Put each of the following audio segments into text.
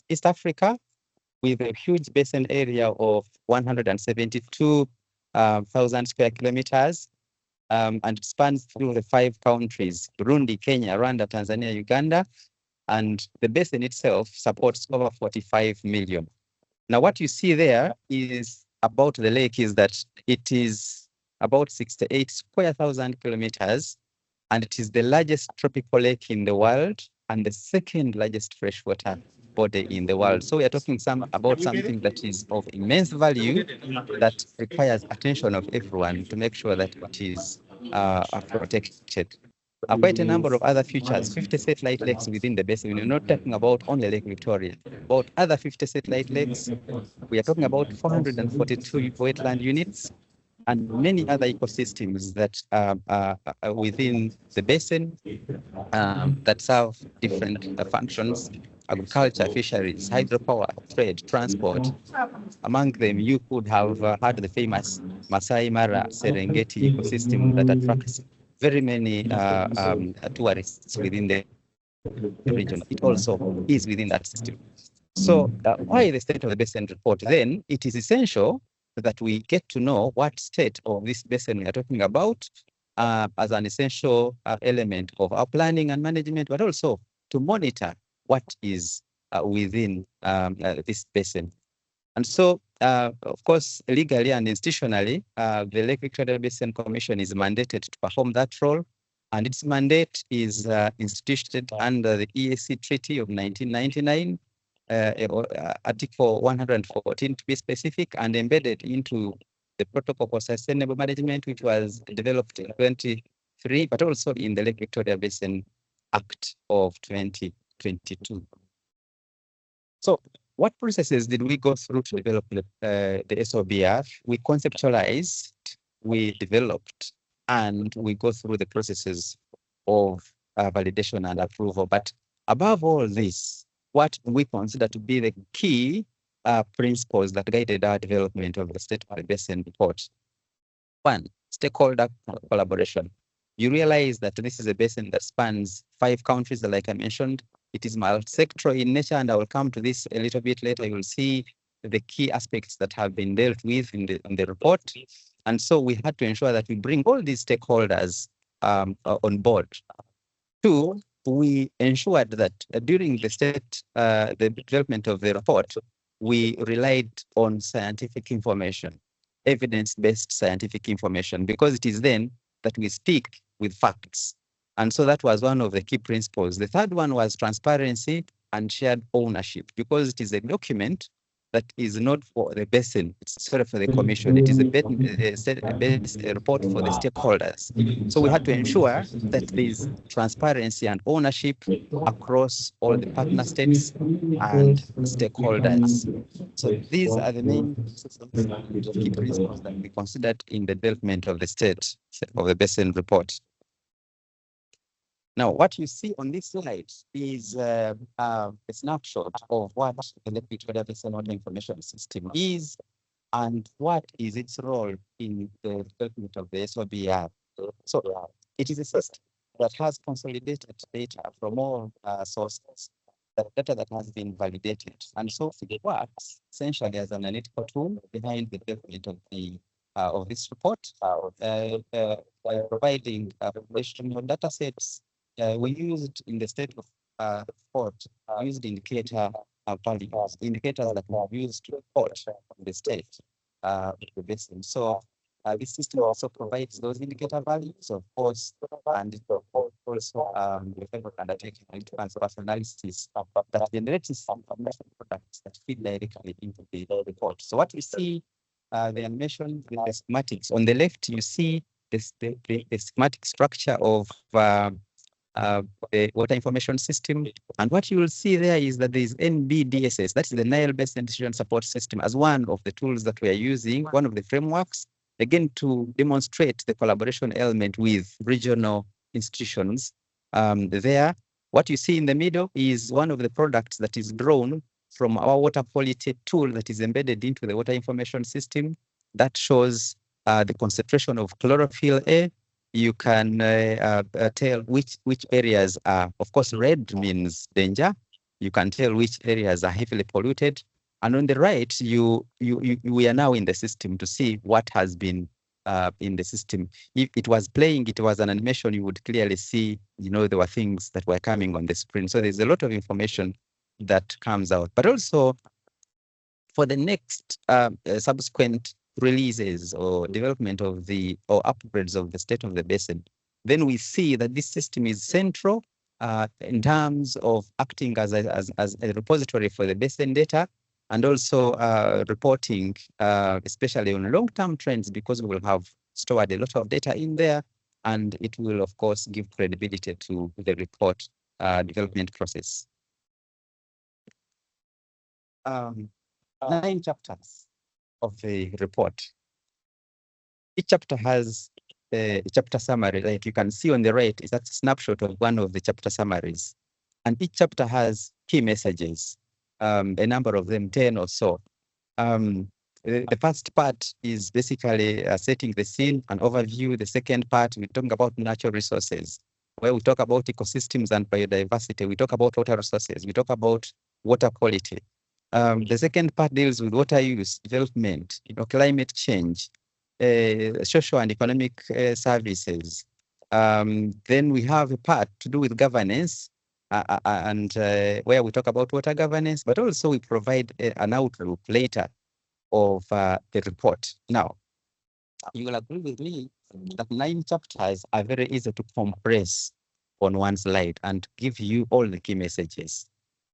East Africa, with a huge basin area of 172,000 square kilometers, and it spans through the 5 countries: Burundi, Kenya, Rwanda, Tanzania, Uganda, and the basin itself supports over 45 million. Now, what you see there is about the lake is that it is about 68 square thousand kilometers, and it is the largest tropical lake in the world and the second largest freshwater body in the world. So we are talking about something that is of immense value that requires attention of everyone to make sure that it is protected. Quite a number of other features, 50 satellite lakes within the basin. We're not talking about only Lake Victoria, about other 50 satellite lakes. We are talking about 442 wetland units and many other ecosystems that are within the basin that serve different functions: agriculture, fisheries, hydropower, trade, transport. Among them, you could have heard the famous Masai Mara Serengeti ecosystem that attracts very many tourists within the region. It also is within that system. So why the State of the Basin report? Then it is essential that we get to know what state of this basin we are talking about as an essential element of our planning and management, but also to monitor what is within this basin. And so, of course, legally and institutionally, the Lake Victoria Basin Commission is mandated to perform that role, and its mandate is instituted under the EAC Treaty of 1999, Article 114 to be specific, and embedded into the Protocol for Sustainable Management, which was developed in 2023, but also in the Lake Victoria Basin Act of 2022. So what processes did we go through to develop the SoBR? We conceptualized, we developed, and we go through the processes of validation and approval. But above all this, what we consider to be the key principles that guided our development of the State of the Basin report. One, stakeholder collaboration. You realize that this is a basin that spans 5 countries, like I mentioned. It is multi-sectoral in nature, and I will come to this a little bit later. You will see the key aspects that have been dealt with in the report. And so we had to ensure that we bring all these stakeholders on board. 2, we ensured that during the development of the report, we relied on scientific information, evidence-based scientific information, because it is then that we speak with facts. And so that was one of the key principles. The third one was transparency and shared ownership, because it is a document that is not for the basin, it's for the commission. It is a report for the stakeholders. So we had to ensure that there is transparency and ownership across all the partner states and stakeholders. So these are the main key principles that we considered in the development of the State of the Basin report. Now, what you see on this slide is a snapshot of what the Lake Victoria Basin Water Information System is and what is its role in the development of the SoBR. So it is a system that has consolidated data from all sources, data that has been validated. And so it works essentially as an analytical tool behind the development of this report, by providing population data sets. We used in the state of report, used indicator values, indicators that we used to report the state of the basin. So this system also provides those indicator values, of course, and it also undertaking transfer analysis that generates some information products that feed directly into the report. So what we see, the animation with the schematics. On the left, you see the schematic structure of the water information system. And what you will see there is that there is NBDSS, that is the Nile Basin Decision Support System, as one of the tools that we are using, one of the frameworks, again, to demonstrate the collaboration element with regional institutions. There, what you see in the middle is one of the products that is drawn from our water quality tool that is embedded into the water information system that shows the concentration of chlorophyll A. You can tell which areas are, of course, red means danger, You can tell which areas are heavily polluted. And on the right, we are now in the system to see what has been in the system. If it was playing, it was an animation, you would clearly see, there were things that were coming on the screen. So there's a lot of information that comes out. But also for the next subsequent releases or development of or upgrades of the state of the basin, then we see that this system is central in terms of acting as a repository for the basin data, and also reporting, especially on long-term trends, because we will have stored a lot of data in there, and it will, of course, give credibility to the report development process. 9 chapters of the report. Each chapter has a chapter summary. Like you can see on the right, is that snapshot of one of the chapter summaries. And each chapter has key messages, a number of them, 10 or so. The first part is basically setting the scene, an overview. The second part, we're talking about natural resources, where we talk about ecosystems and biodiversity. We talk about water resources. We talk about water quality. The second part deals with water use, development, climate change, social and economic services. Then we have a part to do with governance, and where we talk about water governance, but also we provide an outlook later of the report. Now, you will agree with me that 9 chapters are very easy to compress on one slide and give you all the key messages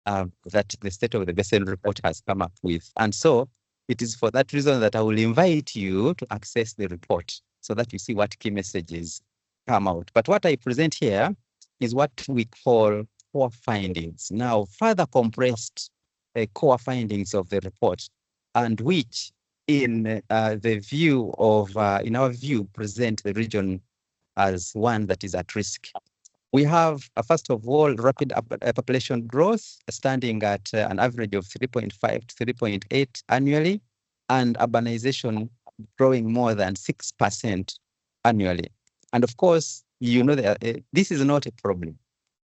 that the State of the Basin report has come up with. And so it is for that reason that I will invite you to access the report so that you see what key messages come out. But what I present here is what we call core findings. Now, further compressed core findings of the report, and which in the view of, in our view, present the region as one that is at risk. We have, first of all, rapid population growth standing at an average of 3.5 to 3.8 annually, and urbanization growing more than 6% annually. And of course, this is not a problem.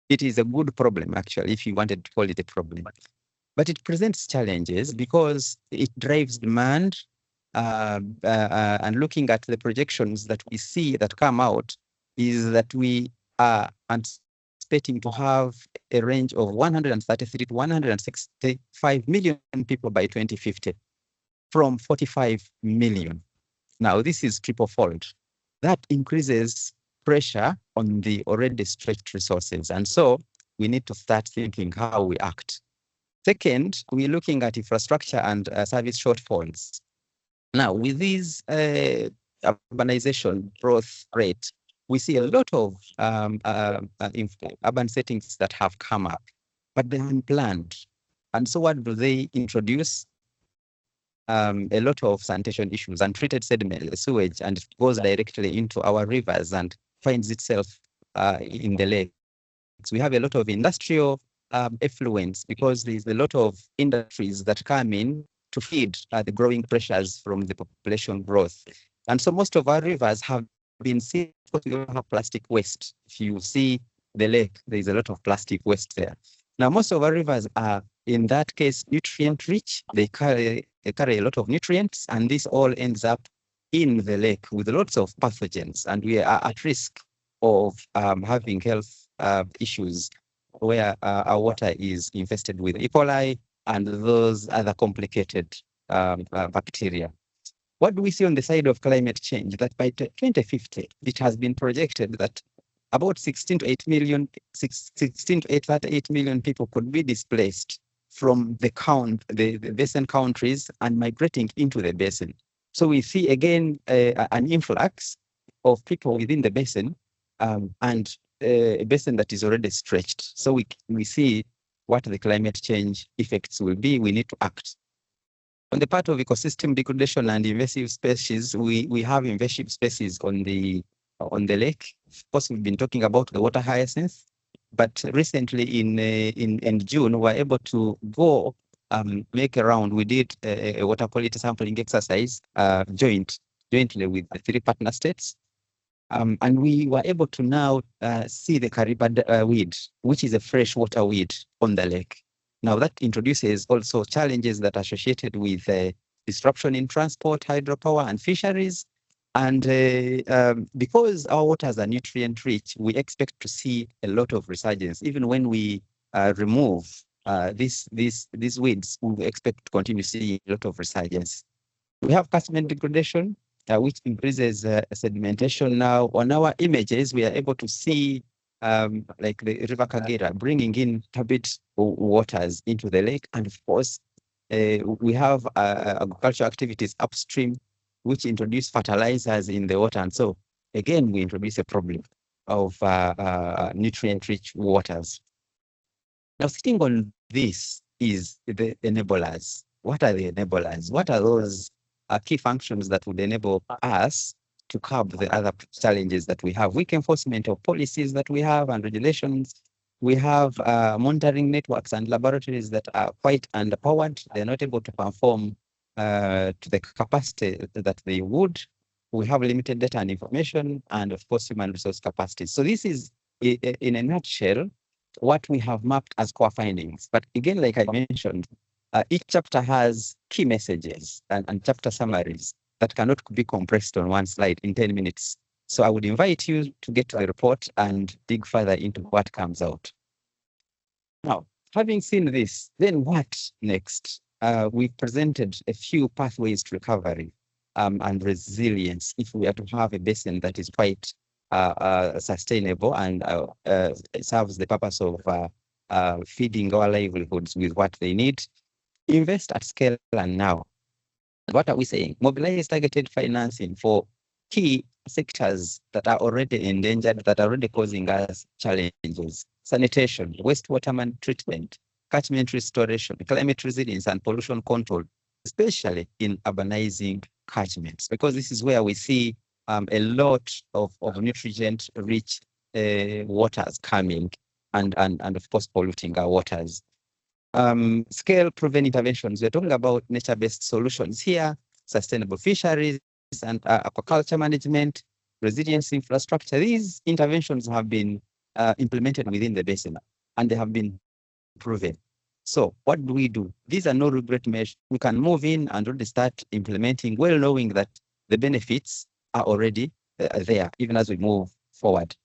It is a good problem, actually, if you wanted to call it a problem. But it presents challenges because it drives demand, and looking at the projections that we see that come out is that we are anticipating to have a range of 133 to 165 million people by 2050 from 45 million. Now, this is triple-fold. That increases pressure on the already stretched resources. And so we need to start thinking how we act. Second, we're looking at infrastructure and service shortfalls. Now, with these urbanization growth rate, we see a lot of urban settings that have come up, but they're unplanned. And so what do they introduce? A lot of sanitation issues, untreated sediment, sewage, and it goes directly into our rivers and finds itself in the lakes. We have a lot of industrial effluents because there's a lot of industries that come in to feed the growing pressures from the population growth. And so most of our rivers have been seen to have plastic waste. If you see the lake, there's a lot of plastic waste there. Now, most of our rivers are, in that case, nutrient rich. They carry a lot of nutrients, and this all ends up in the lake with lots of pathogens, and we are at risk of having health issues where our water is infested with E. coli and those other complicated bacteria. What do we see on the side of climate change? That by 2050, it has been projected that about 16 to 8 million, 16 to 8 million people could be displaced from the basin countries and migrating into the basin. So we see again an influx of people within the basin, and a basin that is already stretched. So we see what the climate change effects will be. We need to act. On the part of ecosystem degradation and invasive species, we have invasive species on the lake. Of course, we've been talking about the water hyacinth, but recently in June, we were able to go make a round. We did a water quality sampling exercise jointly with the 3 partner states. And we were able to now see the Kariba weed, which is a freshwater weed on the lake. Now that introduces also challenges that are associated with disruption in transport, hydropower, and fisheries. And because our waters are nutrient rich, we expect to see a lot of resurgence. Even when we remove these weeds, we expect to continue seeing a lot of resurgence. We have catchment degradation, which increases sedimentation. Now, on our images, we are able to see like the River Kagera bringing in turbid waters into the lake. And of course, we have agricultural activities upstream, which introduce fertilizers in the water. And so, again, we introduce a problem of nutrient-rich waters. Now, sitting on this is the enablers. What are the enablers? What are those key functions that would enable us to curb the other challenges that we have? Weak enforcement of policies that we have and regulations. We have monitoring networks and laboratories that are quite underpowered. They're not able to perform to the capacity that they would. We have limited data and information, and of course, human resource capacity. So this is, in a nutshell, what we have mapped as core findings. But again, like I mentioned, each chapter has key messages and chapter summaries that cannot be compressed on one slide in 10 minutes. So I would invite you to get to the report and dig further into what comes out. Now, having seen this, then what next? We presented a few pathways to recovery and resilience if we are to have a basin that is quite sustainable and serves the purpose of feeding our livelihoods with what they need. Invest at scale and now. What are we saying? Mobilize targeted financing for key sectors that are already endangered, that are already causing us challenges. Sanitation, wastewater treatment, catchment restoration, climate resilience, and pollution control, especially in urbanizing catchments, because this is where we see a lot of nutrient-rich waters coming and of course polluting our waters. Scale-proven interventions. We're talking about nature-based solutions here, sustainable fisheries and aquaculture management, resilience infrastructure. These interventions have been implemented within the basin and they have been proven. So what do? These are no regret measures. We can move in and already start implementing, well knowing that the benefits are already there, even as we move forward.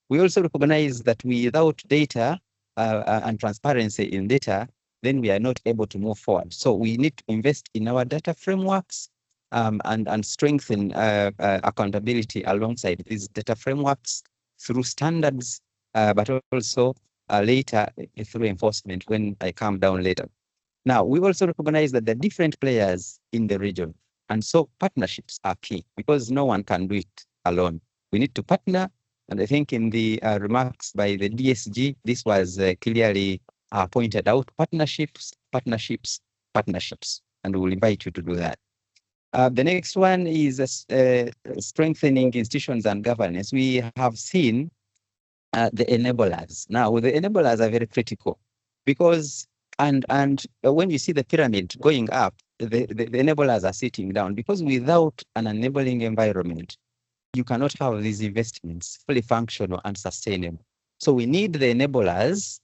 We also recognize that without data and transparency in data, then we are not able to move forward. So we need to invest in our data frameworks and strengthen accountability alongside these data frameworks through standards, but also later through enforcement when I come down later. Now, we also recognize that there are different players in the region. And so partnerships are key because no one can do it alone. We need to partner. And I think in the remarks by the DSG, this was clearly pointed out: partnerships. And we will invite you to do that. The next one is strengthening institutions and governance. We have seen the enablers. Now, the enablers are very critical because, and when you see the pyramid going up, the enablers are sitting down, because without an enabling environment, you cannot have these investments fully functional and sustainable. So we need the enablers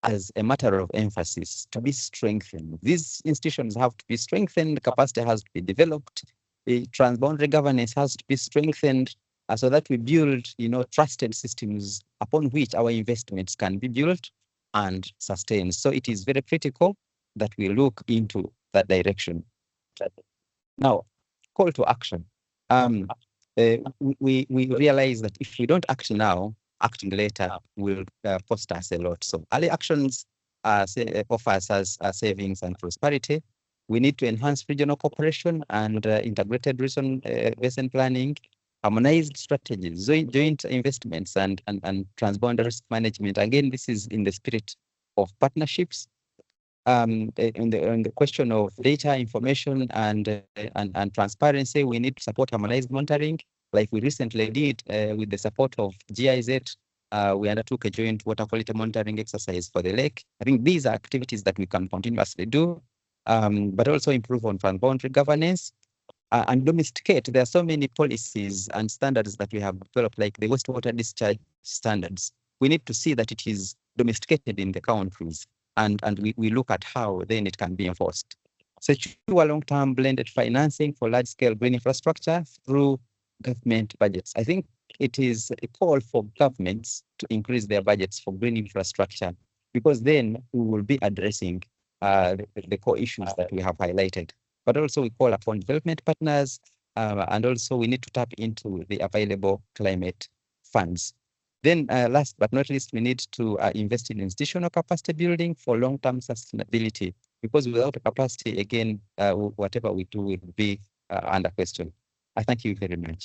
as a matter of emphasis to be strengthened. These institutions have to be strengthened, capacity has to be developed, the transboundary governance has to be strengthened so that we build, trusted systems upon which our investments can be built and sustained. So it is very critical that we look into that direction. Now, call to action. We realize that if we don't act now, acting later will cost us a lot. So early actions offers us savings and prosperity. We need to enhance regional cooperation and integrated basin planning, harmonized strategies, joint investments, and transboundary risk management. Again, this is in the spirit of partnerships. In the question of data, information, and transparency, we need to support harmonized monitoring, like we recently did with the support of GIZ. We undertook a joint water quality monitoring exercise for the lake. I think these are activities that we can continuously do, but also improve on transboundary governance and domesticate. There are so many policies and standards that we have developed, like the wastewater discharge standards. We need to see that it is domesticated in the countries. and we look at how then it can be enforced. Secure long-term blended financing for large-scale green infrastructure through government budgets. I think it is a call for governments to increase their budgets for green infrastructure, because then we will be addressing the core issues that we have highlighted. But also we call upon development partners, and also we need to tap into the available climate funds. Then last but not least, we need to invest in institutional capacity building for long-term sustainability, because without capacity, again, whatever we do will be under question. I thank you very much.